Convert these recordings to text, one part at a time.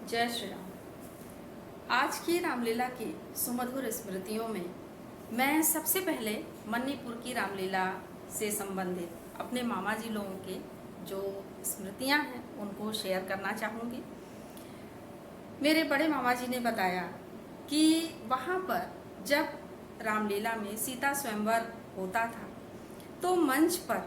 जय श्री राम। आज की रामलीला की सुमधुर स्मृतियों में मैं सबसे पहले मन्नीपुर की रामलीला से संबंधित अपने मामा जी लोगों के जो स्मृतियां हैं उनको शेयर करना चाहूँगी। मेरे बड़े मामा जी ने बताया कि वहाँ पर जब रामलीला में सीता स्वयंवर होता था तो मंच पर,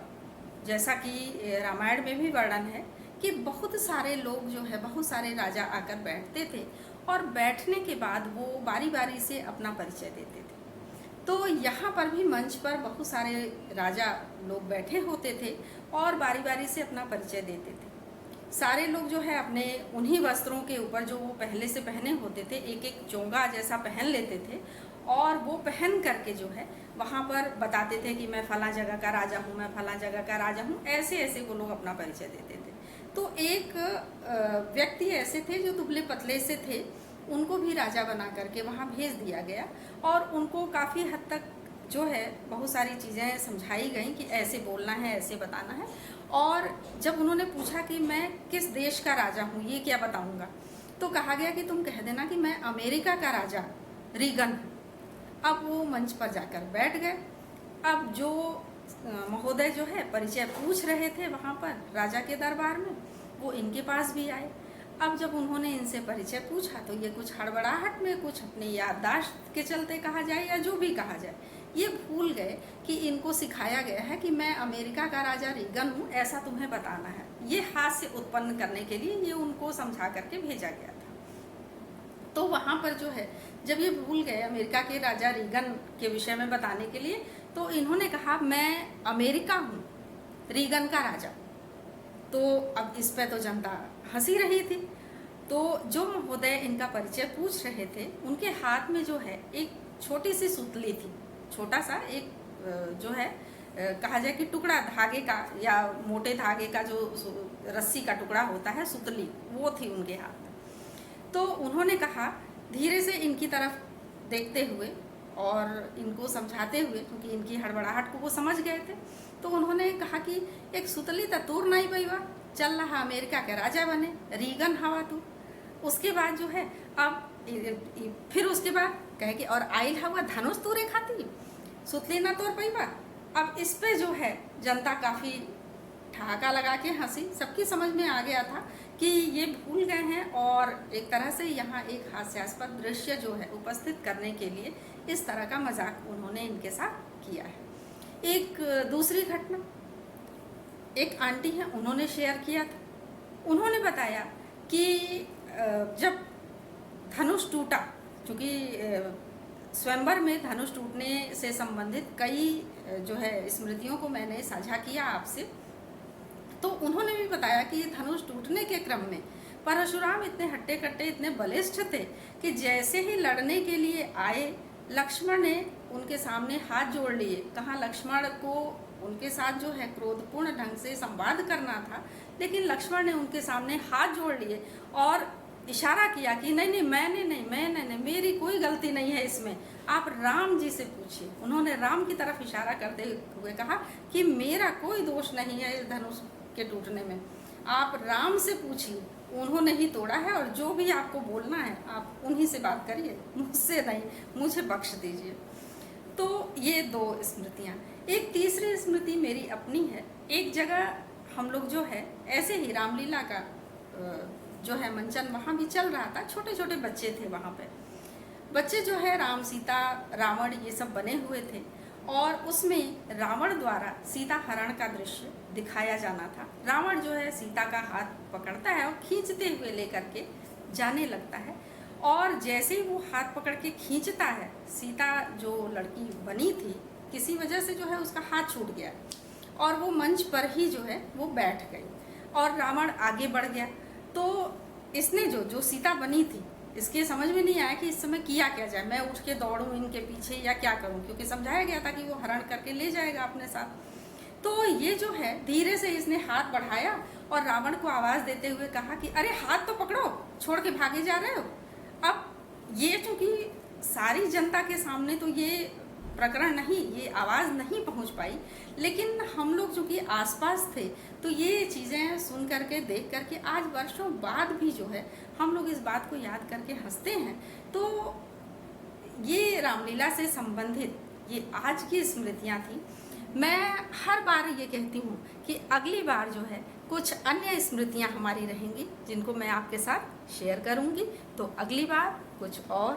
जैसा कि रामायण में भी वर्णन है, कि बहुत सारे लोग जो है, बहुत सारे राजा आकर बैठते थे और बैठने के बाद वो बारी बारी से अपना परिचय देते थे। तो यहाँ पर भी मंच पर बहुत सारे राजा लोग बैठे होते थे और बारी बारी से अपना परिचय देते थे। सारे लोग जो है अपने उन्हीं वस्त्रों के ऊपर जो वो पहले से पहने होते थे एक एक चोंगा जैसा पहन लेते थे और वो पहन करके जो है वहाँ पर बताते थे कि मैं फला जगह का राजा हूँ, मैं फला जगह का राजा हूँ। ऐसे ऐसे वो लोग अपना परिचय देते थे। तो एक व्यक्ति ऐसे थे जो दुबले पतले से थे, उनको भी राजा बना करके वहाँ भेज दिया गया और उनको काफ़ी हद तक जो है बहुत सारी चीज़ें समझाई गई कि ऐसे बोलना है, ऐसे बताना है। और जब उन्होंने पूछा कि मैं किस देश का राजा हूँ, ये क्या बताऊँगा, तो कहा गया कि तुम कह देना कि मैं अमेरिका का राजा रीगन हूँ। अब वो मंच पर जाकर बैठ गए। अब जो महोदय जो है परिचय पूछ रहे थे वहाँ पर राजा के दरबार में, वो इनके पास भी आए। अब जब उन्होंने इनसे परिचय पूछा तो ये कुछ हड़बड़ाहट में, कुछ अपनी याददाश्त के चलते कहा जाए या जो भी कहा जाए, ये भूल गए कि इनको सिखाया गया है कि मैं अमेरिका का राजा रीगन हूँ, ऐसा तुम्हें बताना है। ये हास्य उत्पन्न करने के लिए ये उनको समझा करके भेजा गया था। तो वहाँ पर जो है जब ये भूल गए अमेरिका के राजा रीगन के विषय में बताने के लिए, तो इन्होंने कहा मैं अमेरिका हूँ, रीगन का राजा। तो अब इस पे तो जनता हंसी रही थी। तो जो महोदय इनका परिचय पूछ रहे थे उनके हाथ में जो है एक छोटी सी सुतली थी, छोटा सा एक जो है कहा जाए कि टुकड़ा धागे का या मोटे धागे का जो रस्सी का टुकड़ा होता है, सुतली, वो थी उनके हाथ में। तो उन्होंने कहा धीरे से इनकी तरफ देखते हुए और इनको समझाते हुए, क्योंकि इनकी हड़बड़ाहट को वो समझ गए थे, तो उन्होंने कहा कि एक सुतली तूर नहीं पैवा, चल रहा अमेरिका के राजा बने, रीगन हवा तू। उसके बाद जो है अब फिर उसके बाद कहे कि और आइल हवा धनुष तूरे खाती, सुतली ना तोड़ पैवा। अब इस पे जो है जनता काफ़ी ठहाका लगा के हंसी। सबकी समझ में आ गया था कि ये भूल गए हैं और एक तरह से यहाँ एक हास्यास्पद दृश्य जो है उपस्थित करने के लिए इस तरह का मजाक उन्होंने इनके साथ किया है। एक दूसरी घटना एक आंटी है, उन्होंने शेयर किया था। उन्होंने बताया कि जब धनुष टूटा, क्योंकि स्वयंवर में धनुष टूटने से संबंधित कई जो है स्मृतियों को मैंने साझा किया आपसे, तो उन्होंने भी बताया कि धनुष टूटने के क्रम में परशुराम इतने हट्टे कट्टे, इतने बलिष्ठ थे कि जैसे ही लड़ने के लिए आए, लक्ष्मण ने उनके सामने हाथ जोड़ लिए। कहाँ लक्ष्मण को उनके साथ जो है क्रोधपूर्ण ढंग से संवाद करना था, लेकिन लक्ष्मण ने उनके सामने हाथ जोड़ लिए और इशारा किया कि नहीं, मैंने नहीं, मेरी कोई गलती नहीं है इसमें, आप राम जी से पूछिए। उन्होंने राम की तरफ इशारा करते हुए कहा कि मेरा कोई दोष नहीं है इस धनुष के टूटने में, आप राम से पूछिए, उन्होंने ही तोड़ा है और जो भी आपको बोलना है आप उन्हीं से बात करिए, मुझसे नहीं, मुझे बख्श दीजिए। तो ये दो स्मृतियाँ। एक तीसरी स्मृति मेरी अपनी है। एक जगह हम लोग जो है ऐसे ही रामलीला का जो है मंचन वहाँ भी चल रहा था, छोटे छोटे बच्चे थे वहाँ पे। बच्चे जो है राम, सीता, रावण ये सब बने हुए थे और उसमें रावण द्वारा सीता हरण का दृश्य दिखाया जाना था। रावण जो है सीता का हाथ पकड़ता है और खींचते हुए लेकर के जाने लगता है और जैसे ही वो हाथ पकड़ के खींचता है, सीता जो लड़की बनी थी किसी वजह से जो है उसका हाथ छूट गया और वो मंच पर ही जो है वो बैठ गई और रावण आगे बढ़ गया। तो इसने जो सीता बनी थी, इसके समझ में नहीं आया कि इस समय किया क्या जाए, मैं उठ के दौड़ूं इनके पीछे या क्या करूं, क्योंकि समझाया गया था कि वो हरण करके ले जाएगा अपने साथ। तो ये जो है धीरे से इसने हाथ बढ़ाया और रावण को आवाज़ देते हुए कहा कि अरे हाथ तो पकड़ो, छोड़ के भागे जा रहे हो। अब ये चूँकि सारी जनता के सामने तो ये प्रकरण नहीं, ये आवाज़ नहीं पहुंच पाई, लेकिन हम लोग चूँकि आसपास थे तो ये चीज़ें सुन करके देख करके आज वर्षों बाद भी जो है हम लोग इस बात को याद करके हंसते हैं। तो ये रामलीला से संबंधित ये आज की स्मृतियाँ थी। मैं हर बार ये कहती हूँ कि अगली बार जो है कुछ अन्य स्मृतियाँ हमारी रहेंगी जिनको मैं आपके साथ शेयर करूँगी। तो अगली बार कुछ और